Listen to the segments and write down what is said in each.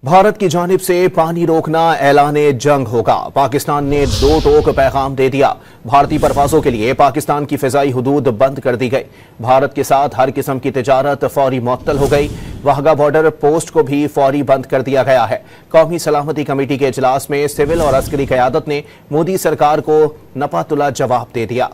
भारत की जानिब से पानी रोकना ऐलाने जंग होगा। पाकिस्तान ने 2 टोक पैगाम दे दिया। भारतीय परवाजों के लिए पाकिस्तान की फिजाई हुदूद बंद कर दी गई। भारत के साथ हर किस्म की तिजारत फौरी मुअत्तल हो गई। वाघा बॉर्डर पोस्ट को भी फौरी बंद कर दिया गया है। कौमी सलामती कमेटी के इजलास में सिविल और अस्करी क़यादत ने मोदी सरकार को नपातुला जवाब दे दिया।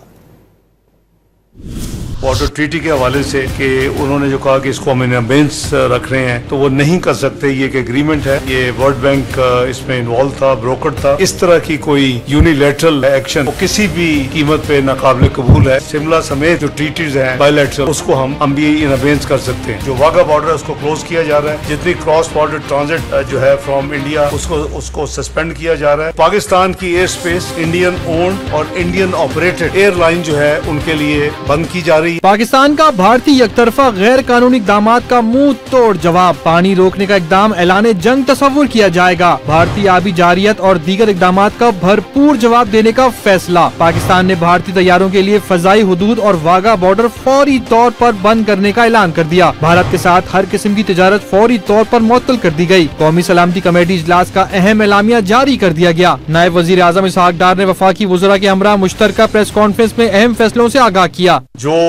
वाटर ट्रीटी के हवाले से कि उन्होंने जो कहा कि इसको हम इन अबेंस रख रहे हैं, तो वो नहीं कर सकते। ये एक एग्रीमेंट है, ये वर्ल्ड बैंक इसमें इन्वॉल्व था, ब्रोकर था। इस तरह की कोई यूनिलैटरल एक्शन वो किसी भी कीमत पे नाकाबिल कबूल है। शिमला समेत जो ट्रीटीज हैं बायलैटरल, उसको हम भी इन अबेंस कर सकते हैं। जो वाघा बॉर्डर है उसको क्लोज किया जा रहा है। जितनी क्रॉस बॉर्डर ट्रांजिट जो है फ्रॉम इंडिया उसको सस्पेंड किया जा रहा है। पाकिस्तान की एयर स्पेस इंडियन ओन्ड और इंडियन ऑपरेटेड एयरलाइन जो है उनके लिए बंद की जा रही है। पाकिस्तान का भारतीय एकतरफा गैर कानूनी इक़दामात का मुंह तोड़ जवाब। पानी रोकने का इक़दाम ऐलाने जंग तस्वुर किया जाएगा। भारतीय आबी जारियत और दीगर इक़दामात का भरपूर जवाब देने का फैसला। पाकिस्तान ने भारतीय तैयारों के लिए फजाई हुदूद और वाघा बॉर्डर फौरी तौर पर बंद करने का ऐलान कर दिया। भारत के साथ हर किस्म की तिजारत फौरी तौर पर मुअत्तल कर दी गई। कौमी सलामती कमेटी इजलास का अहम एलामिया जारी कर दिया गया। नायब वजीर आज़म इसहाक डार ने वफाकी वज़रा के हमरा मुश्तरका प्रेस कॉन्फ्रेंस में अहम फैसलों से आगाह किया। जो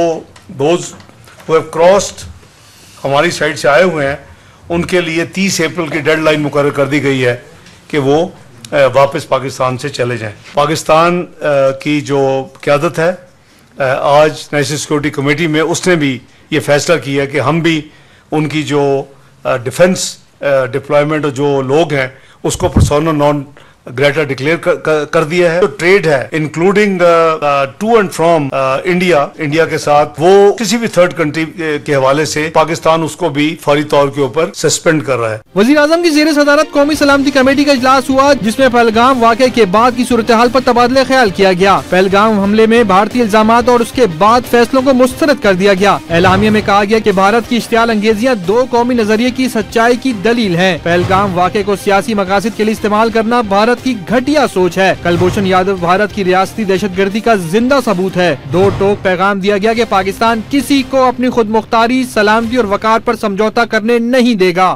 those who have crossed हमारी साइड से आए हुए हैं, उनके लिए 30 अप्रैल की डेडलाइन मुकर्रर कर दी गई है कि वो वापस पाकिस्तान से चले जाएं। पाकिस्तान की जो क़यादत है आज नेशनल सिक्योरिटी कमेटी में, उसने भी ये फैसला किया कि हम भी उनकी जो डिफेंस डिप्लॉयमेंट जो लोग हैं उसको पर्सोना नॉन ग्रेटा डिक्लेयर कर दिया है। जो ट्रेड है including to and from India के साथ, वो किसी भी थर्ड कंट्री के हवाले से पाकिस्तान उसको भी फौरी तौर के ऊपर सस्पेंड कर रहा है। वजीर आजम की ज़ेर सदारत कौमी सलामती कमेटी का इजलास हुआ, जिसमें पहलगाम वाक़े के बाद की सूरत हाल पर तबादला ख्याल किया गया। पहलगाम हमले में भारतीय इल्जामात और उसके बाद फैसलों को मुस्तरद कर दिया गया। एलामिया में कहा गया कि भारत की इश्तियाल अंगेजियाँ 2 कौमी नजरिए की सच्चाई की दलील है। पहलगाम वाक़े को सियासी मकासद के लिए इस्तेमाल करना भारत की घटिया सोच है। कुलभूषण यादव भारत की रियासती दहशतगर्दी का जिंदा सबूत है। 2 टोक पैगाम दिया गया कि पाकिस्तान किसी को अपनी खुद मुख्तारी, सलामती और वकार पर समझौता करने नहीं देगा।